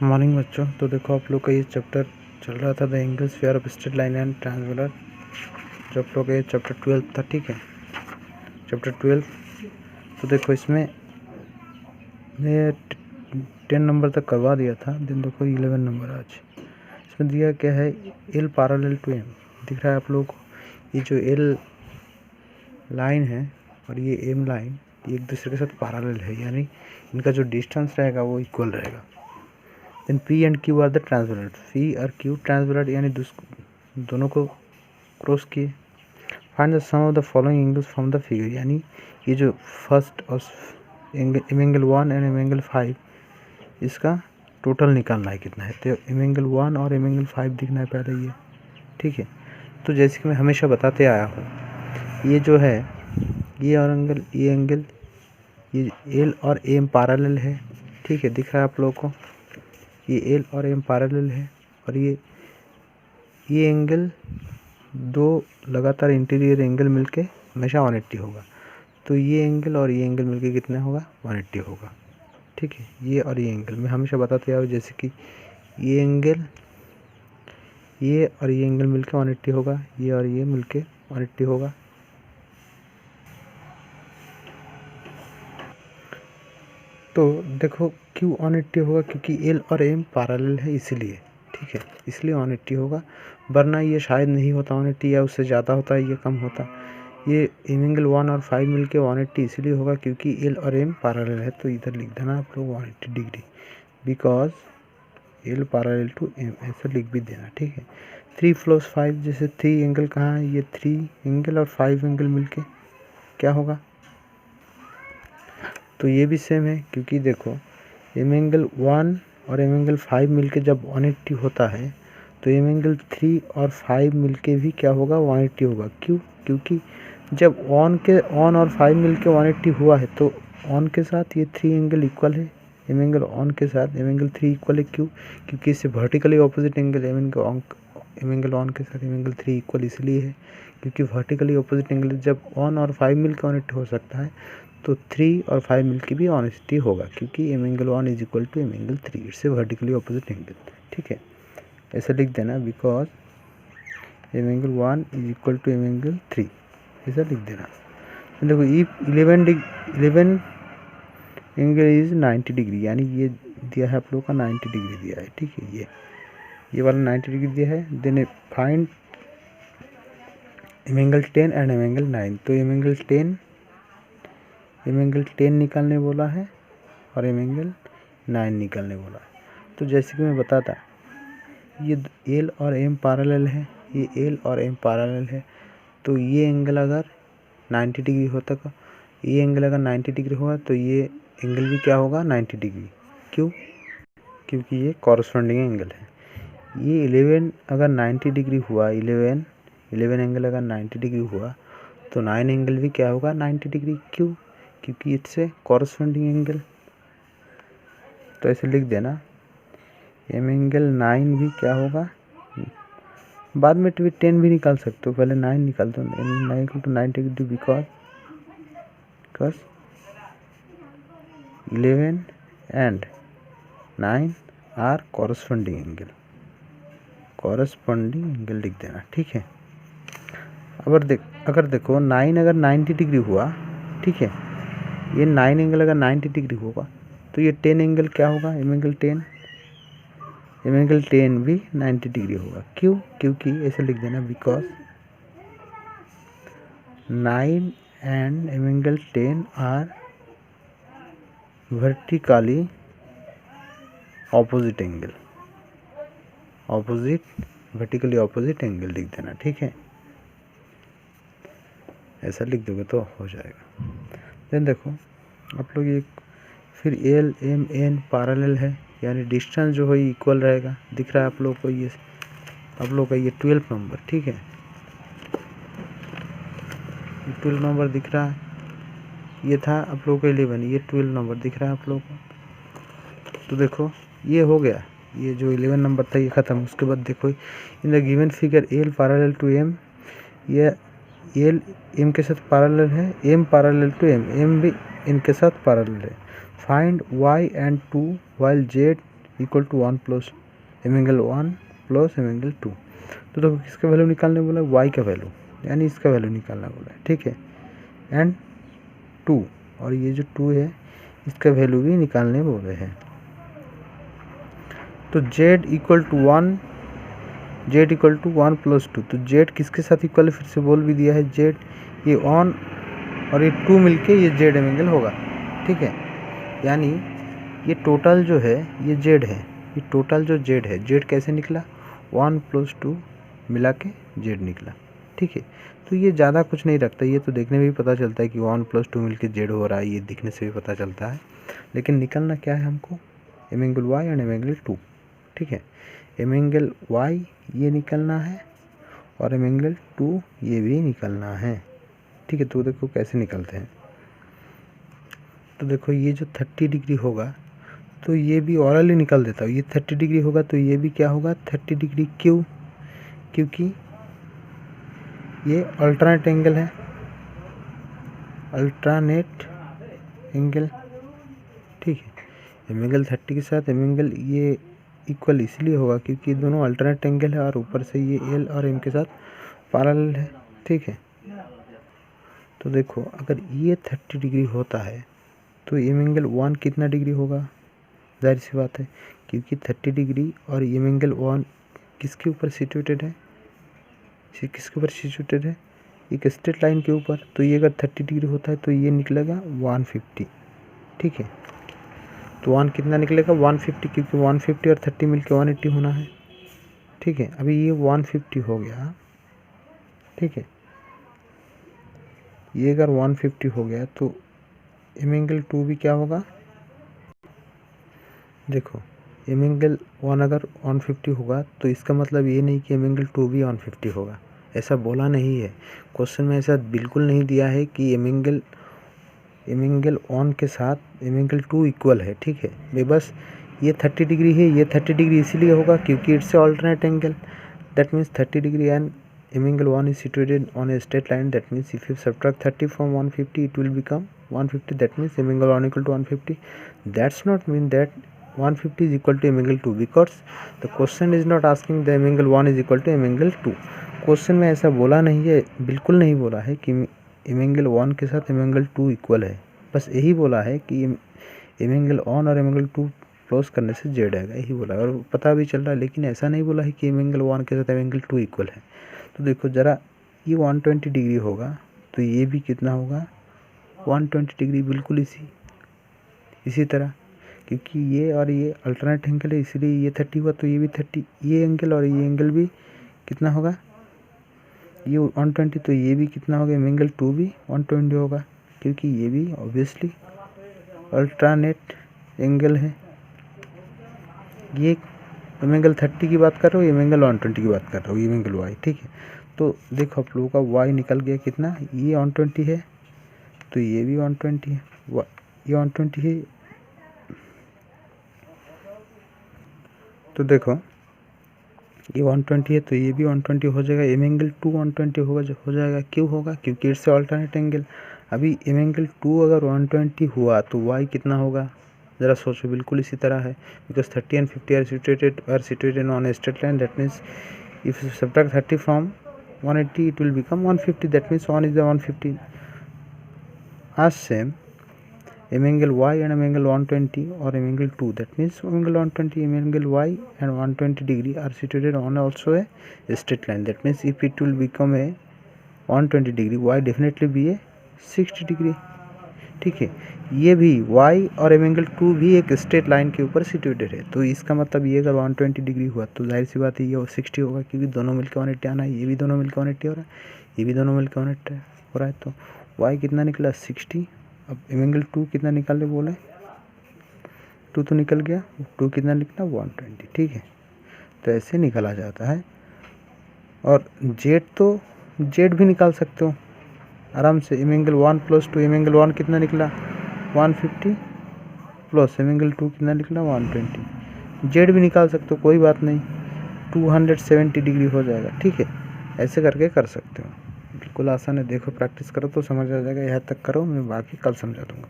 Morning बच्चों। तो देखो आप लोग का ये चैप्टर चल रहा था the angles fair of straight line and transversal, जो आप लोग का ये चैप्टर 12 था। ठीक है, चैप्टर 12। तो देखो इसमें मैं 10 नंबर तक करवा दिया था, दिन देखो 11 नंबर आज इसमें दिया क्या है। एल पैरेलल टू एम दिख रहा है आप लोग को। ये जो एल लाइन है और ये एम लाइन, ये एक दूसरे के साथ पैरेलल है, यानी इनका जो डिस्टेंस रहेगा वो इक्वल रहेगा। Then P and Q are the transversal, P और Q ट्रांसवर्सल यानी दोनों को क्रॉस किए। Find the sum of the following angles from the figure, यानी ये जो फर्स्ट और m angle 1 and m angle 5, इसका टोटल निकालना है कितना है। तो एम एंगल 1 और एम एंगल 5 दिखना है पहले ये। ठीक है, तो जैसे कि मैं हमेशा बताते आया हूँ, ये जो है ये और एंगल, ये एल और एम पैरेलल है। ठीक है, दिख रहा है आप लोगों को, ये एल और एम पैरेलल है। और ये एंगल दो लगातार इंटीरियर एंगल मिलके हमेशा 180 होगा। तो ये एंगल और ये एंगल मिलके कितना होगा, 180 होगा। ठीक है, ये और ये एंगल मैं हमेशा बताते आया हूँ, जैसे कि ये एंगल, ये और ये एंगल मिलके 180 होगा, ये और ये मिलके 180 होगा। तो देखो क्यों 180 होगा, क्योंकि एल और एम पैरेलल है इसीलिए। ठीक है, इसलिए 180 होगा, वरना ये शायद नहीं होता 180, या उससे ज़्यादा होता, ये कम होता। ये एम एंगल 1 और 5 मिलके 180 इसलिए होगा क्योंकि एल और एम पैरेलल है। तो इधर लिख देना आप लोग 180 degree, because L parallel to M, ऐसा लिख भी देना। ठीक है, 3 + 5, जैसे 3 एंगल कहाँ है, ये 3 एंगल और 5 एंगल मिलके क्या होगा। तो ये भी सेम है, क्योंकि देखो एम एंगल 1 और एम एंगल 5 मिलके जब 180 होता है, तो एम एंगल 3 और 5 मिलके भी क्या होगा, 180 होगा। क्यों, क्योंकि जब ऑन और 5 मिलके 180 हुआ है, तो ऑन के साथ ये 3 एंगल इक्वल है, एम एंगल ऑन के साथ एम एंगल 3 इक्वल है। क्यों, क्योंकि इससे vertically opposite angle m angle one के साथ एम एंगल 3 इक्वल इसलिए है क्योंकि वर्टिकली ऑपोजिट एंगल जब ऑन और 5 मिलकर 180 हो सकता है, तो 3 और 5 मिलके भी 180 होगा, क्योंकि m angle 1 is equal to m angle 3, इससे वर्टिकली ऑपोजिट एंगल। ठीक है, ऐसा लिख देना, because m angle 1 is equal to m angle 3, ऐसा लिख देना। तो देखो इफ 11 एंगल इज 90 डिग्री, यानी ये दिया है आप लोगों का 90 डिग्री दिया है। ठीक है, ये वाला 90 डिग्री दिया है। Then find m angle 10 and m angle 9। तो एम एंगल 10 निकालने बोला है और एम एंगल 9 निकालने बोला है। तो जैसे कि मैं बताता, ये एल और एम पैरेलल है, ये एल और एम पैरेलल है। तो ये एंगल अगर 90 डिग्री होता, ये एंगल अगर 90 डिग्री हुआ, तो ये एंगल भी क्या होगा, 90 डिग्री। क्यों, क्योंकि ये कॉरस्पॉन्डिंग एंगल है। ये 11 अगर 90 डिग्री हुआ, 11 एंगल अगर 90 डिग्री हुआ, तो 9 एंगल भी क्या होगा, 90 डिग्री। क्यों, क्योंकि इससे कॉरस्पॉन्डिंग एंगल। तो ऐसे लिख देना, एम एंगल 9 भी क्या होगा, बाद में 10 भी निकाल सकते हो, पहले 9 निकाल दो। 9 = 90 degree, because 11 and 9 are corresponding angle, लिख देना। ठीक है, अगर देखो 9 अगर 90 डिग्री हुआ, ठीक है, ये 9 एंगल अगर 90 डिग्री होगा, तो ये 10 एंगल क्या होगा, एम एंगल 10 भी 90 डिग्री होगा। क्यों, क्योंकि ऐसे लिख देना, because 9 and m angle 10 are vertically opposite angle, vertically opposite angle लिख देना। ठीक है, ऐसा लिख दोगे तो हो जाएगा। देन देखो आप लोग, ये फिर एल एम एन पैरेलल है, यानी डिस्टेंस जो है इक्वल रहेगा। दिख रहा है आप लोग को, ये आप लोग का ये 12 नंबर। ठीक है, ये 12 नंबर दिख रहा है, ये था आप लोग को 11, ये 12 नंबर दिख रहा है आप लोग को। तो देखो ये हो गया, ये जो 11 नंबर था ये ख़त्म। उसके बाद देखो in the given figure L parallel to M, ये एल एम के साथ पैरेलल है, एम पैरेलल टू एम भी इनके साथ पैरेलल है। Find y and 2 while z equal to 1 plus m angle 1 plus m angle 2। तो देखो किसका वैल्यू निकालने बोला, वाई का वैल्यू, यानी इसका वैल्यू निकालना बोला है, ठीक है। एंड 2, और ये जो 2 है इसका वैल्यू भी निकालने बोले हैं। तो z equal to 1, z equal to 1 plus 2, तो z किसके साथ इक्वल है, फिर से बोल भी दिया है, z ये 1 और ये 2 मिलके ये z एंगल होगा, ठीक है। यानी ये टोटल जो है ये z है, ये टोटल जो z है, z कैसे निकला, 1 प्लस 2 मिला के z निकला, ठीक है। तो ये ज़्यादा कुछ नहीं रखता, ये तो देखने में भी पता चलता है कि 1 प्लस 2 मिल के z हो रहा है, ये दिखने से भी पता चलता है। लेकिन निकलना क्या है हमको, m angle y and m angle 2, ठीक है। एम एंगल y ये निकलना है और एम एंगल 2 ये भी निकलना है, ठीक है। तो देखो कैसे निकलते हैं। तो देखो ये जो 30 डिग्री होगा तो ये भी ऑरली निकल देता हूँ, ये 30 डिग्री होगा तो ये भी क्या होगा 30 डिग्री, क्यों, क्योंकि ये अल्टरनेट एंगल है, अल्टरनेट एंगल, ठीक है। एम एंगल 30 के साथ एम एंगल ये इक्वल इसलिए होगा क्योंकि दोनों अल्टरनेट एंगल है और ऊपर से ये एल और एम के साथ पैरेलल है, ठीक है। तो देखो अगर ये 30 डिग्री होता है तो एम एंगल 1 कितना डिग्री होगा, जाहिर सी बात है, क्योंकि 30 डिग्री और एम एंगल 1 किसके ऊपर सिचुएटेड है, किसके ऊपर सिचुएटेड है, एक स्ट्रेट लाइन के ऊपर। तो ये अगर 30 डिग्री होता है तो ये निकलेगा 150, ठीक है। तो 1 कितना निकलेगा 150, क्योंकि 150 और 30 मिलकर 180 होना है, ठीक है। अभी ये 150 हो गया, ठीक है। ये अगर 150 हो गया तो एम एंगल 2 भी क्या होगा, देखो एम एंगल 1 अगर 150 होगा तो इसका मतलब ये नहीं कि एम एंगल 2 भी 150 होगा, ऐसा बोला नहीं है क्वेश्चन में, ऐसा बिल्कुल नहीं दिया है कि एम एंगल 1 के साथ एम एंगल 2 इक्वल है, ठीक है। ये बस ये 30 डिग्री है, ये 30 डिग्री इसीलिए होगा क्योंकि it's alternate angle, that means 30 degree and m angle 1 is situated on a straight line, that means if you subtract 30 from 150 it will become 150, that means m angle 1 equal to 150. That's not mean that 150 is equal to m angle 2, because the question is not asking the m angle 1 is equal to m angle 2. Question में ऐसा बोला नहीं है, बिल्कुल नहीं बोला है कि m angle 1 के साथ m angle 2 इक्वल है, बस यही बोला है कि m angle 1 और m angle 2 प्लस करने से z आएगा, यही बोला है और पता भी चल रहा है। लेकिन ऐसा नहीं बोला है कि m angle 1 के साथ m angle 2 इक्वल है। तो देखो ज़रा, ये 120 डिग्री होगा तो ये भी कितना होगा 120 डिग्री, बिल्कुल इसी तरह, क्योंकि ये और ये अल्टरनेट एंगल है इसलिए ये 30 हुआ तो ये भी 30, ये एंगल और ये एंगल भी कितना होगा, ये 120 तो ये भी कितना होगा, एंगल 2 भी 120 होगा, क्योंकि ये भी ऑब्वियसली अल्टरनेट एंगल है। ये एंगल 30 की बात कर रहा हूँ, ये एंगल 120 की बात कर रहा हूँ, ये एंगल वाई, ठीक है। तो देखो आप लोगों का वाई निकल गया कितना, ये 120 है तो ये भी 120 है, ये 120 है। तो देखो ये 120 है तो ये भी 120 हो जाएगा, एम एंगल 2 120 हो जाएगा, क्यों होगा, क्योंकि इससे अल्टरनेट एंगल। अभी एम एंगल 2 अगर 120 हुआ तो वाई कितना होगा, ज़रा सोचो, बिल्कुल इसी तरह है, because 30 and 50 are situated on a straight line, that means if you subtract 30 from 180 it will become 150, that means 1 is the 150. As same m angle y and m angle 120 or m angle 2, that means m angle 120, m angle y and 120 degree are situated on also a straight line, that means if it will become a 120 degree, y definitely be a 60 degree, ठीक है। ये भी y और m angle 2 भी एक straight line के ऊपर situated है, तो इसका मतलब ये अगर 120 डिग्री हुआ तो जाहिर सी बात है ये 60 होगा, क्योंकि दोनों मिलकर 180 आना है, ये भी दोनों मिलकर 180 हो रहा है, ये भी दोनों मिलकर 180 हो रहा है। तो y कितना निकला 60, अब एम एंगल 2 कितना निकालने बोले, 2 तो निकल गया, 2 कितना निकला 120, ठीक है। तो ऐसे निकाला जाता है। और जेड भी निकाल सकते हो आराम से, m angle 1 plus 2, m angle 1 कितना निकला 150 प्लस एम एंगल 2 कितना निकला 120, जेड भी निकाल सकते हो, कोई बात नहीं, 270 डिग्री हो जाएगा, ठीक है। ऐसे करके कर सकते हो, बिल्कुल आसान है, देखो प्रैक्टिस करो तो समझ आ जाएगा, यहाँ तक करो, मैं बाकी कल समझा दूँगा।